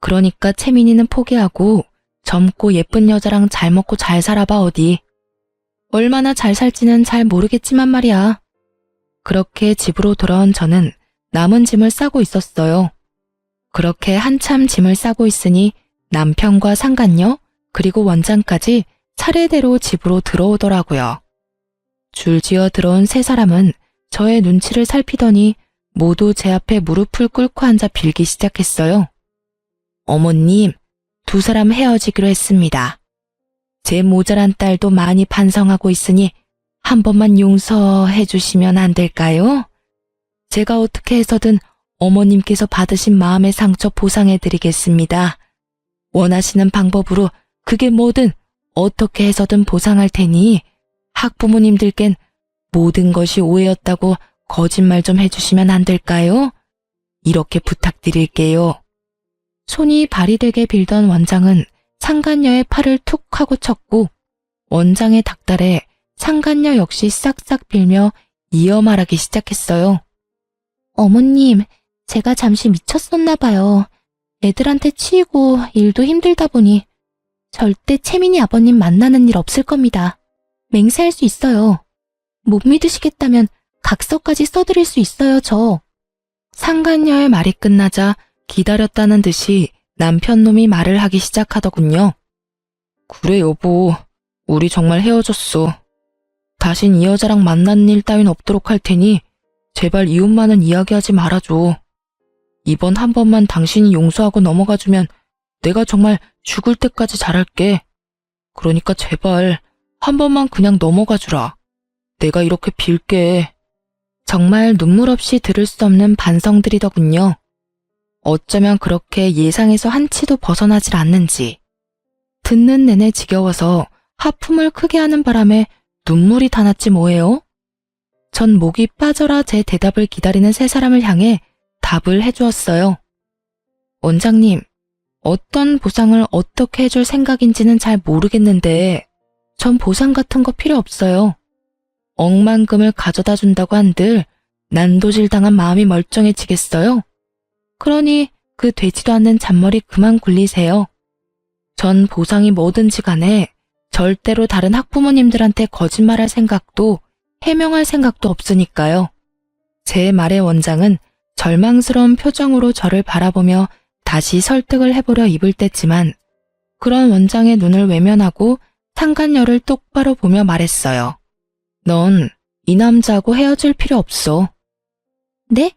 그러니까 채민이는 포기하고 젊고 예쁜 여자랑 잘 먹고 잘 살아봐 어디. 얼마나 잘 살지는 잘 모르겠지만 말이야. 그렇게 집으로 돌아온 저는 남은 짐을 싸고 있었어요. 그렇게 한참 짐을 싸고 있으니 남편과 상간녀 그리고 원장까지 차례대로 집으로 들어오더라고요. 줄지어 들어온 세 사람은 저의 눈치를 살피더니 모두 제 앞에 무릎을 꿇고 앉아 빌기 시작했어요. 어머님, 두 사람 헤어지기로 했습니다. 제 모자란 딸도 많이 반성하고 있으니 한 번만 용서해 주시면 안 될까요? 제가 어떻게 해서든 어머님께서 받으신 마음의 상처 보상해 드리겠습니다. 원하시는 방법으로 그게 뭐든 어떻게 해서든 보상할 테니 학부모님들겐 모든 것이 오해였다고 거짓말 좀 해주시면 안 될까요? 이렇게 부탁드릴게요. 손이 발이 되게 빌던 원장은 상간녀의 팔을 툭 하고 쳤고 원장의 닭달에 상간녀 역시 싹싹 빌며 이어 말하기 시작했어요. 어머님, 제가 잠시 미쳤었나 봐요. 애들한테 치이고 일도 힘들다 보니 절대 채민이 아버님 만나는 일 없을 겁니다. 맹세할 수 있어요. 못 믿으시겠다면 각서까지 써드릴 수 있어요, 저. 상간녀의 말이 끝나자 기다렸다는 듯이 남편놈이 말을 하기 시작하더군요. 그래 여보, 우리 정말 헤어졌어. 다신 이 여자랑 만나는 일 따윈 없도록 할 테니 제발 이웃만은 이야기하지 말아줘. 이번 한 번만 당신이 용서하고 넘어가주면 내가 정말 죽을 때까지 잘할게. 그러니까 제발 한 번만 그냥 넘어가주라. 내가 이렇게 빌게. 정말 눈물 없이 들을 수 없는 반성들이더군요. 어쩌면 그렇게 예상에서 한치도 벗어나질 않는지. 듣는 내내 지겨워서 하품을 크게 하는 바람에 눈물이 다 났지 뭐예요? 전 목이 빠져라 제 대답을 기다리는 세 사람을 향해 답을 해주었어요. 원장님, 어떤 보상을 어떻게 해줄 생각인지는 잘 모르겠는데 전 보상 같은 거 필요 없어요. 억만금을 가져다 준다고 한들 난도질 당한 마음이 멀쩡해지겠어요? 그러니 그 되지도 않는 잔머리 그만 굴리세요. 전 보상이 뭐든지 간에 절대로 다른 학부모님들한테 거짓말할 생각도 해명할 생각도 없으니까요. 제 말에 원장은 절망스러운 표정으로 저를 바라보며 다시 설득을 해보려 입을 뗐지만 그런 원장의 눈을 외면하고 상간녀를 똑바로 보며 말했어요. 넌 이 남자하고 헤어질 필요 없어. 네?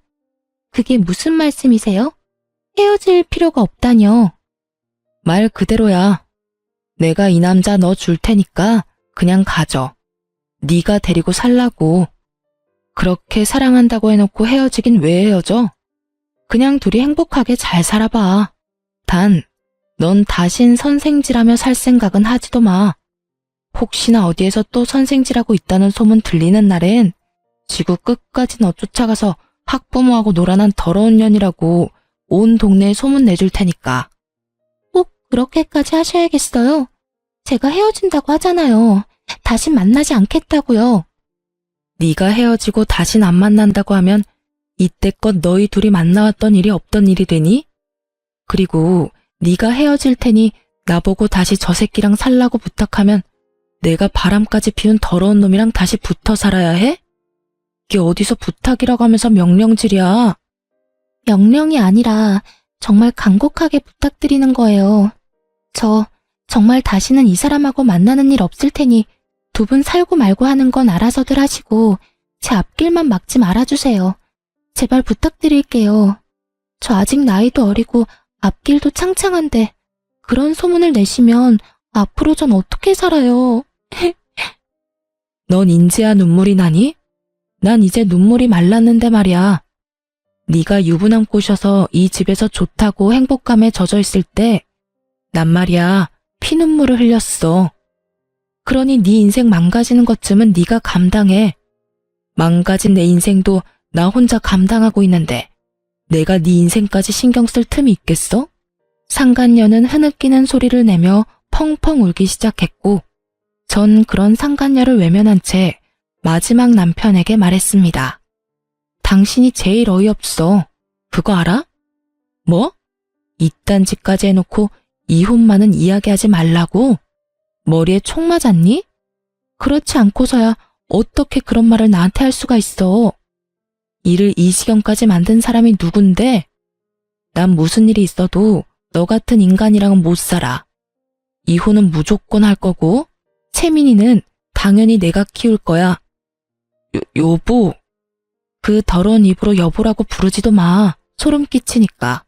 그게 무슨 말씀이세요? 헤어질 필요가 없다뇨. 말 그대로야. 내가 이 남자 너 줄 테니까 그냥 가져. 네가 데리고 살라고. 그렇게 사랑한다고 해놓고 헤어지긴 왜 헤어져? 그냥 둘이 행복하게 잘 살아봐. 단, 넌 다신 선생질하며 살 생각은 하지도 마. 혹시나 어디에서 또 선생질하고 있다는 소문 들리는 날엔 지구 끝까지 너 쫓아가서 학부모하고 놀아난 더러운 년이라고 온 동네에 소문 내줄 테니까. 꼭 그렇게까지 하셔야겠어요? 제가 헤어진다고 하잖아요. 다신 만나지 않겠다고요. 네가 헤어지고 다신 안 만난다고 하면 이때껏 너희 둘이 만나왔던 일이 없던 일이 되니? 그리고 네가 헤어질 테니 나보고 다시 저 새끼랑 살라고 부탁하면 내가 바람까지 피운 더러운 놈이랑 다시 붙어 살아야 해? 이게 어디서 부탁이라고 하면서 명령질이야. 명령이 아니라 정말 간곡하게 부탁드리는 거예요. 저 정말 다시는 이 사람하고 만나는 일 없을 테니 두 분 살고 말고 하는 건 알아서들 하시고 제 앞길만 막지 말아주세요. 제발 부탁드릴게요. 저 아직 나이도 어리고 앞길도 창창한데 그런 소문을 내시면 앞으로 전 어떻게 살아요? 넌 인제야 눈물이 나니? 난 이제 눈물이 말랐는데 말이야. 네가 유부남 꼬셔서 이 집에서 좋다고 행복감에 젖어 있을 때 난 말이야 피눈물을 흘렸어. 그러니 네 인생 망가지는 것쯤은 네가 감당해. 망가진 내 인생도 나 혼자 감당하고 있는데 내가 네 인생까지 신경 쓸 틈이 있겠어? 상간녀는 흐느끼는 소리를 내며 펑펑 울기 시작했고 전 그런 상간녀를 외면한 채 마지막 남편에게 말했습니다. 당신이 제일 어이없어. 그거 알아? 뭐? 이딴 짓까지 해놓고 이혼만은 이야기하지 말라고? 머리에 총 맞았니? 그렇지 않고서야 어떻게 그런 말을 나한테 할 수가 있어. 일을 이 지경까지 만든 사람이 누군데? 난 무슨 일이 있어도 너 같은 인간이랑은 못 살아. 이혼은 무조건 할 거고 채민이는 당연히 내가 키울 거야. 여보. 그 더러운 입으로 여보라고 부르지도 마. 소름 끼치니까.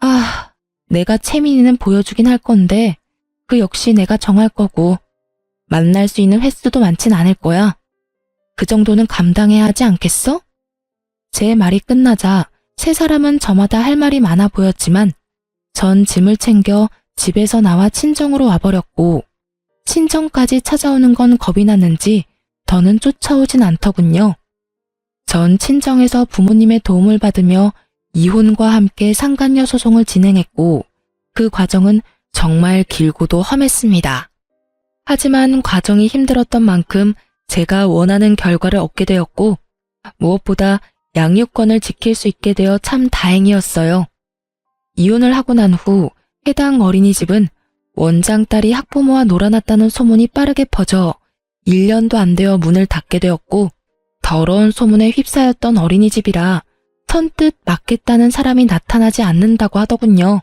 아, 내가 채민이는 보여주긴 할 건데 그 역시 내가 정할 거고 만날 수 있는 횟수도 많진 않을 거야. 그 정도는 감당해야 하지 않겠어? 제 말이 끝나자 세 사람은 저마다 할 말이 많아 보였지만 전 짐을 챙겨 집에서 나와 친정으로 와버렸고 친정까지 찾아오는 건 겁이 났는지 더는 쫓아오진 않더군요. 전 친정에서 부모님의 도움을 받으며 이혼과 함께 상간녀 소송을 진행했고 그 과정은 정말 길고도 험했습니다. 하지만 과정이 힘들었던 만큼 제가 원하는 결과를 얻게 되었고 무엇보다 양육권을 지킬 수 있게 되어 참 다행이었어요. 이혼을 하고 난 후 해당 어린이집은 원장 딸이 학부모와 놀아났다는 소문이 빠르게 퍼져 1년도 안 되어 문을 닫게 되었고 더러운 소문에 휩싸였던 어린이집이라 선뜻 맡겠다는 사람이 나타나지 않는다고 하더군요.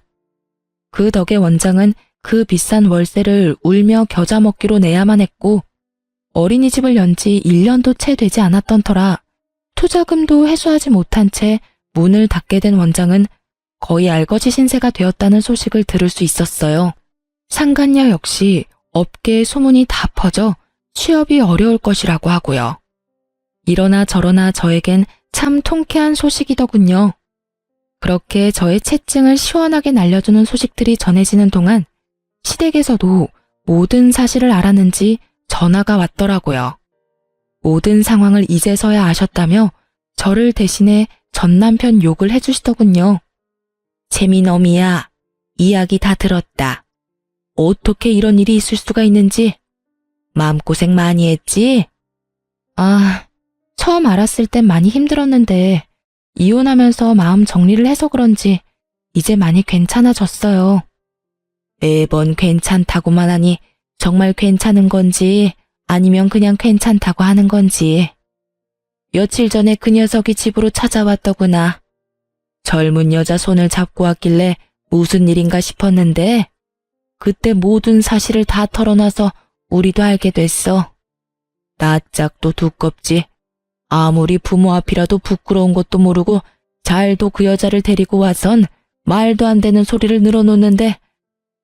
그 덕에 원장은 그 비싼 월세를 울며 겨자 먹기로 내야만 했고 어린이집을 연 지 1년도 채 되지 않았던 터라 투자금도 회수하지 못한 채 문을 닫게 된 원장은 거의 알거지 신세가 되었다는 소식을 들을 수 있었어요. 상간녀 역시 업계에 소문이 다 퍼져 취업이 어려울 것이라고 하고요. 이러나 저러나 저에겐 참 통쾌한 소식이더군요. 그렇게 저의 채증을 시원하게 날려주는 소식들이 전해지는 동안 시댁에서도 모든 사실을 알았는지 전화가 왔더라고요. 모든 상황을 이제서야 아셨다며 저를 대신해 전 남편 욕을 해주시더군요. 재미너미야, 이야기 다 들었다. 어떻게 이런 일이 있을 수가 있는지 마음고생 많이 했지? 아, 처음 알았을 땐 많이 힘들었는데 이혼하면서 마음 정리를 해서 그런지 이제 많이 괜찮아졌어요. 매번 괜찮다고만 하니 정말 괜찮은 건지 아니면 그냥 괜찮다고 하는 건지. 며칠 전에 그 녀석이 집으로 찾아왔더구나. 젊은 여자 손을 잡고 왔길래 무슨 일인가 싶었는데 그때 모든 사실을 다 털어놔서 우리도 알게 됐어. 낯짝도 두껍지. 아무리 부모 앞이라도 부끄러운 것도 모르고 잘도 그 여자를 데리고 와선 말도 안 되는 소리를 늘어놓는데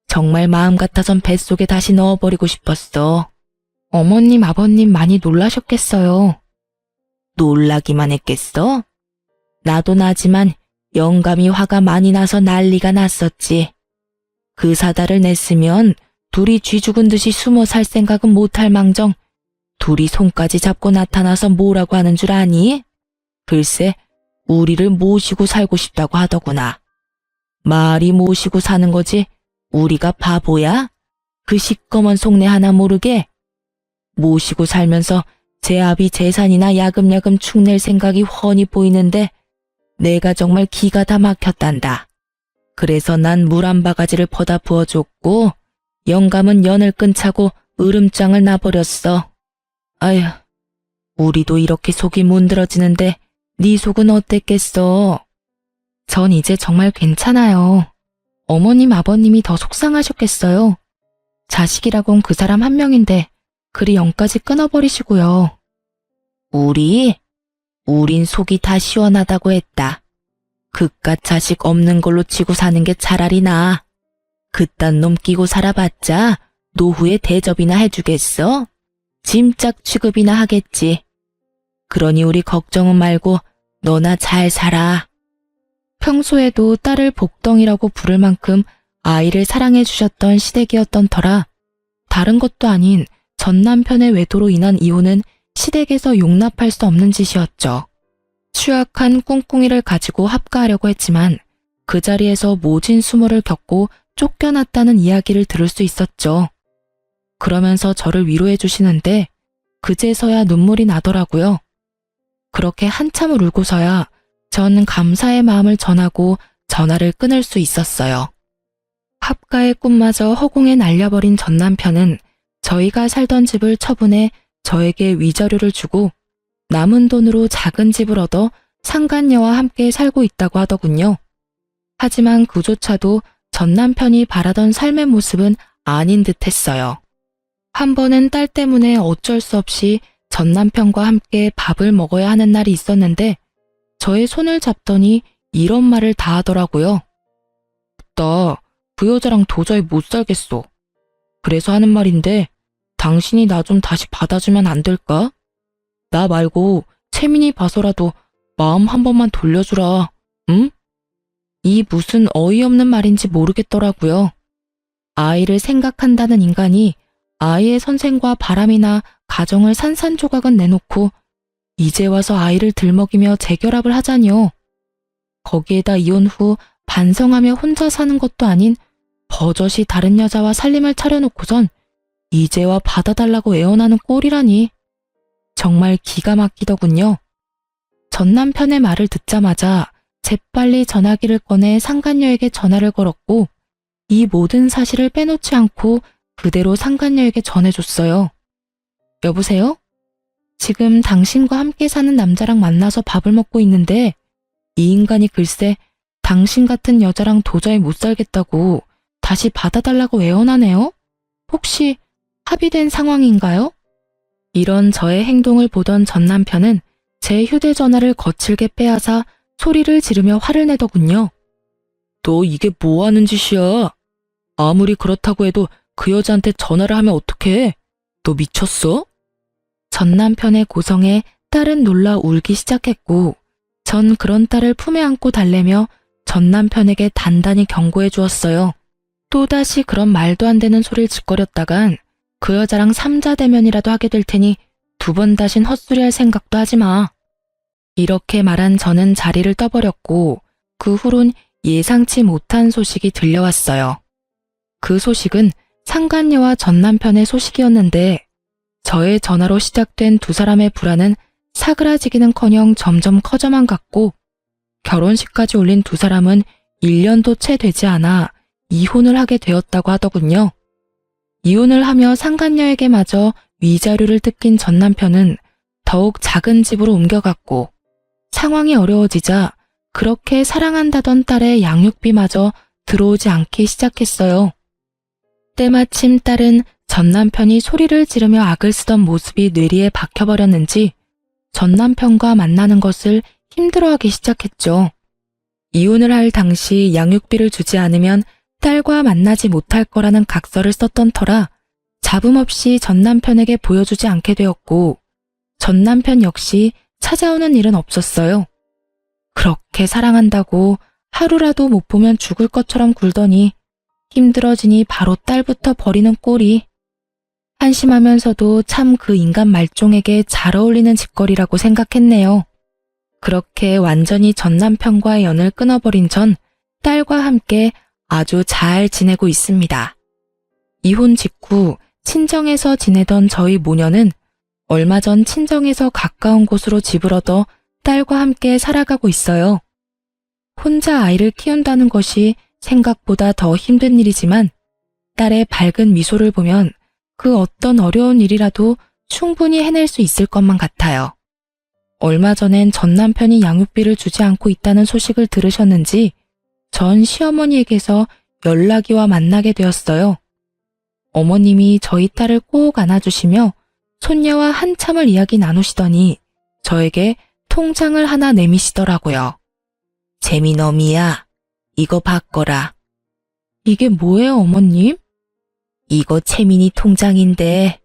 정말 마음 같아선 뱃속에 다시 넣어버리고 싶었어. 어머님, 아버님 많이 놀라셨겠어요. 놀라기만 했겠어? 나도 나지만 영감이 화가 많이 나서 난리가 났었지. 그 사달을 냈으면 둘이 쥐 죽은 듯이 숨어 살 생각은 못할 망정 둘이 손까지 잡고 나타나서 뭐라고 하는 줄 아니? 글쎄 우리를 모시고 살고 싶다고 하더구나. 말이 모시고 사는 거지 우리가 바보야? 그 시꺼먼 속내 하나 모르게? 모시고 살면서 제 아비 재산이나 야금야금 축낼 생각이 훤히 보이는데 내가 정말 기가 다 막혔단다. 그래서 난 물 한 바가지를 퍼다 부어줬고 영감은 연을 끊자고 으름장을 놔버렸어. 아휴, 우리도 이렇게 속이 문드러지는데 네 속은 어땠겠어? 전 이제 정말 괜찮아요. 어머님, 아버님이 더 속상하셨겠어요. 자식이라곤 그 사람 한 명인데 그리 영까지 끊어버리시고요. 우린 속이 다 시원하다고 했다. 그깟 자식 없는 걸로 치고 사는 게 차라리 나아. 그딴 놈 끼고 살아봤자 노후에 대접이나 해주겠어? 짐짝 취급이나 하겠지. 그러니 우리 걱정은 말고 너나 잘 살아. 평소에도 딸을 복덩이라고 부를 만큼 아이를 사랑해 주셨던 시댁이었던 터라 다른 것도 아닌 전 남편의 외도로 인한 이혼은 시댁에서 용납할 수 없는 짓이었죠. 추악한 꿍꿍이를 가지고 합가하려고 했지만 그 자리에서 모진 수모를 겪고 쫓겨났다는 이야기를 들을 수 있었죠. 그러면서 저를 위로해 주시는데 그제서야 눈물이 나더라고요. 그렇게 한참을 울고서야 전 감사의 마음을 전하고 전화를 끊을 수 있었어요. 합가의 꿈마저 허공에 날려버린 전 남편은 저희가 살던 집을 처분해 저에게 위자료를 주고 남은 돈으로 작은 집을 얻어 상간녀와 함께 살고 있다고 하더군요. 하지만 그조차도 전 남편이 바라던 삶의 모습은 아닌 듯 했어요. 한 번은 딸 때문에 어쩔 수 없이 전 남편과 함께 밥을 먹어야 하는 날이 있었는데 저의 손을 잡더니 이런 말을 다 하더라고요. 나 그 여자랑 도저히 못 살겠어. 그래서 하는 말인데 당신이 나 좀 다시 받아주면 안 될까? 나 말고 채민이 봐서라도 마음 한 번만 돌려주라. 응? 이 무슨 어이없는 말인지 모르겠더라고요. 아이를 생각한다는 인간이 아이의 선생과 바람이나 가정을 산산조각은 내놓고 이제 와서 아이를 들먹이며 재결합을 하자니요. 거기에다 이혼 후 반성하며 혼자 사는 것도 아닌 버젓이 다른 여자와 살림을 차려놓고선 이제와 받아달라고 애원하는 꼴이라니. 정말 기가 막히더군요. 전 남편의 말을 듣자마자 재빨리 전화기를 꺼내 상간녀에게 전화를 걸었고 이 모든 사실을 빼놓지 않고 그대로 상간녀에게 전해줬어요. 여보세요? 지금 당신과 함께 사는 남자랑 만나서 밥을 먹고 있는데 이 인간이 글쎄 당신 같은 여자랑 도저히 못 살겠다고 다시 받아달라고 애원하네요? 혹시 합의된 상황인가요? 이런 저의 행동을 보던 전 남편은 제 휴대전화를 거칠게 빼앗아 소리를 지르며 화를 내더군요. 너 이게 뭐 하는 짓이야? 아무리 그렇다고 해도 그 여자한테 전화를 하면 어떡해? 너 미쳤어? 전 남편의 고성에 딸은 놀라 울기 시작했고 전 그런 딸을 품에 안고 달래며 전 남편에게 단단히 경고해 주었어요. 또다시 그런 말도 안 되는 소리를 짓거렸다간 그 여자랑 삼자대면이라도 하게 될 테니 두 번 다신 헛소리할 생각도 하지 마. 이렇게 말한 저는 자리를 떠버렸고 그 후론 예상치 못한 소식이 들려왔어요. 그 소식은 상간녀와 전 남편의 소식이었는데 저의 전화로 시작된 두 사람의 불화는 사그라지기는커녕 점점 커져만 갔고 결혼식까지 올린 두 사람은 1년도 채 되지 않아 이혼을 하게 되었다고 하더군요. 이혼을 하며 상간녀에게 마저 위자료를 뜯긴 전 남편은 더욱 작은 집으로 옮겨갔고 상황이 어려워지자 그렇게 사랑한다던 딸의 양육비마저 들어오지 않기 시작했어요. 때마침 딸은 전 남편이 소리를 지르며 악을 쓰던 모습이 뇌리에 박혀버렸는지 전 남편과 만나는 것을 힘들어하기 시작했죠. 이혼을 할 당시 양육비를 주지 않으면 딸과 만나지 못할 거라는 각서를 썼던 터라 잡음 없이 전 남편에게 보여주지 않게 되었고 전 남편 역시 찾아오는 일은 없었어요. 그렇게 사랑한다고 하루라도 못 보면 죽을 것처럼 굴더니 힘들어지니 바로 딸부터 버리는 꼴이 한심하면서도 참 그 인간 말종에게 잘 어울리는 짓거리라고 생각했네요. 그렇게 완전히 전 남편과의 연을 끊어버린 전 딸과 함께 아주 잘 지내고 있습니다. 이혼 직후 친정에서 지내던 저희 모녀는 얼마 전 친정에서 가까운 곳으로 집을 얻어 딸과 함께 살아가고 있어요. 혼자 아이를 키운다는 것이 생각보다 더 힘든 일이지만 딸의 밝은 미소를 보면 그 어떤 어려운 일이라도 충분히 해낼 수 있을 것만 같아요. 얼마 전엔 전 남편이 양육비를 주지 않고 있다는 소식을 들으셨는지 전 시어머니에게서 연락이 와 만나게 되었어요. 어머님이 저희 딸을 꼭 안아주시며 손녀와 한참을 이야기 나누시더니 저에게 통장을 하나 내미시더라고요. 재미너미야, 이거 바꿔라. 이게 뭐예요, 어머님? 이거 채민이 통장인데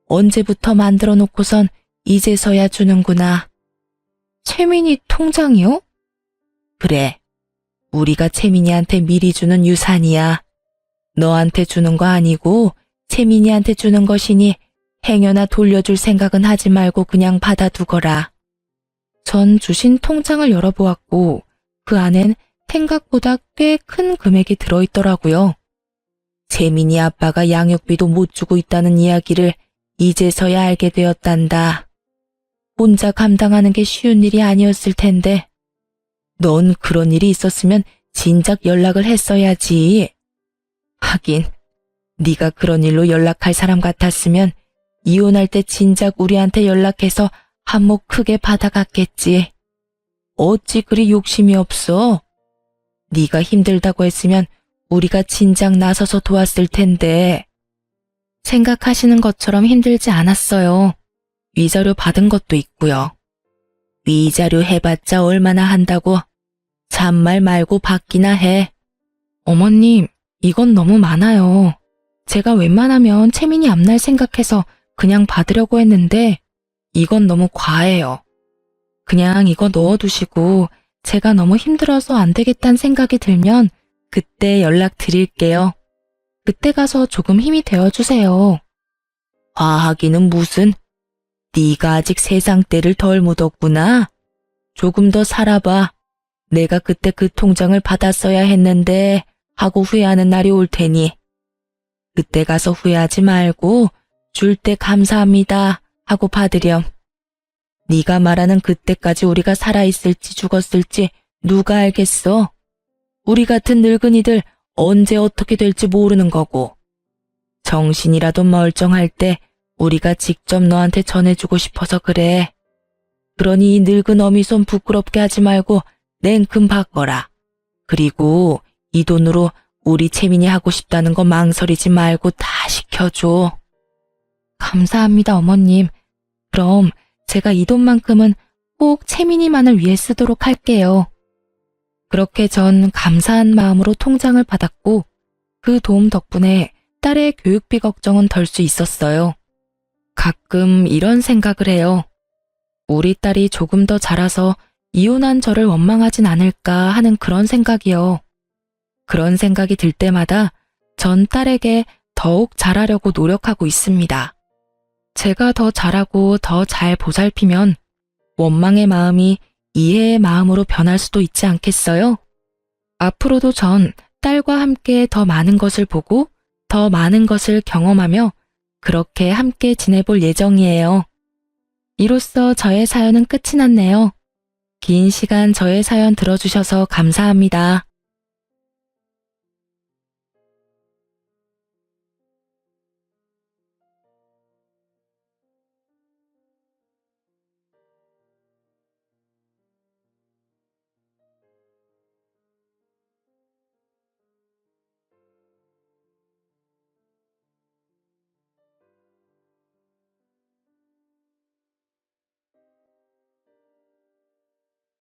언제부터 만들어 놓고선 이제서야 주는구나. 채민이 통장이요? 그래, 우리가 채민이한테 미리 주는 유산이야. 너한테 주는 거 아니고 채민이한테 주는 것이니 행여나 돌려줄 생각은 하지 말고 그냥 받아두거라. 전 주신 통장을 열어보았고 그 안엔 생각보다 꽤 큰 금액이 들어있더라고요. 재민이 아빠가 양육비도 못 주고 있다는 이야기를 이제서야 알게 되었단다. 혼자 감당하는 게 쉬운 일이 아니었을 텐데. 넌 그런 일이 있었으면 진작 연락을 했어야지. 하긴 네가 그런 일로 연락할 사람 같았으면 이혼할 때 진작 우리한테 연락해서 한몫 크게 받아갔겠지. 어찌 그리 욕심이 없어? 네가 힘들다고 했으면 우리가 진작 나서서 도왔을 텐데. 생각하시는 것처럼 힘들지 않았어요. 위자료 받은 것도 있고요. 위자료 해봤자 얼마나 한다고. 잔말 말고 받기나 해. 어머님, 이건 너무 많아요. 제가 웬만하면 채민이 앞날 생각해서 그냥 받으려고 했는데 이건 너무 과해요. 그냥 이거 넣어두시고 제가 너무 힘들어서 안 되겠다는 생각이 들면 그때 연락드릴게요. 그때 가서 조금 힘이 되어주세요. 화하기는 무슨? 네가 아직 세상 때를 덜 묻었구나. 조금 더 살아봐. 내가 그때 그 통장을 받았어야 했는데 하고 후회하는 날이 올 테니. 그때 가서 후회하지 말고 줄 때 감사합니다 하고 받으렴. 네가 말하는 그때까지 우리가 살아있을지 죽었을지 누가 알겠어? 우리 같은 늙은이들 언제 어떻게 될지 모르는 거고. 정신이라도 멀쩡할 때 우리가 직접 너한테 전해주고 싶어서 그래. 그러니 이 늙은 어미손 부끄럽게 하지 말고 냉큼 바꿔라. 그리고 이 돈으로 우리 채민이 하고 싶다는 거 망설이지 말고 다 시켜줘. 감사합니다, 어머님. 그럼 제가 이 돈만큼은 꼭 채민이만을 위해 쓰도록 할게요. 그렇게 전 감사한 마음으로 통장을 받았고 그 도움 덕분에 딸의 교육비 걱정은 덜 수 있었어요. 가끔 이런 생각을 해요. 우리 딸이 조금 더 자라서 이혼한 저를 원망하진 않을까 하는 그런 생각이요. 그런 생각이 들 때마다 전 딸에게 더욱 잘하려고 노력하고 있습니다. 제가 더 잘하고 더 잘 보살피면 원망의 마음이 이해의 마음으로 변할 수도 있지 않겠어요? 앞으로도 전 딸과 함께 더 많은 것을 보고 더 많은 것을 경험하며 그렇게 함께 지내볼 예정이에요. 이로써 저의 사연은 끝이 났네요. 긴 시간 저의 사연 들어주셔서 감사합니다.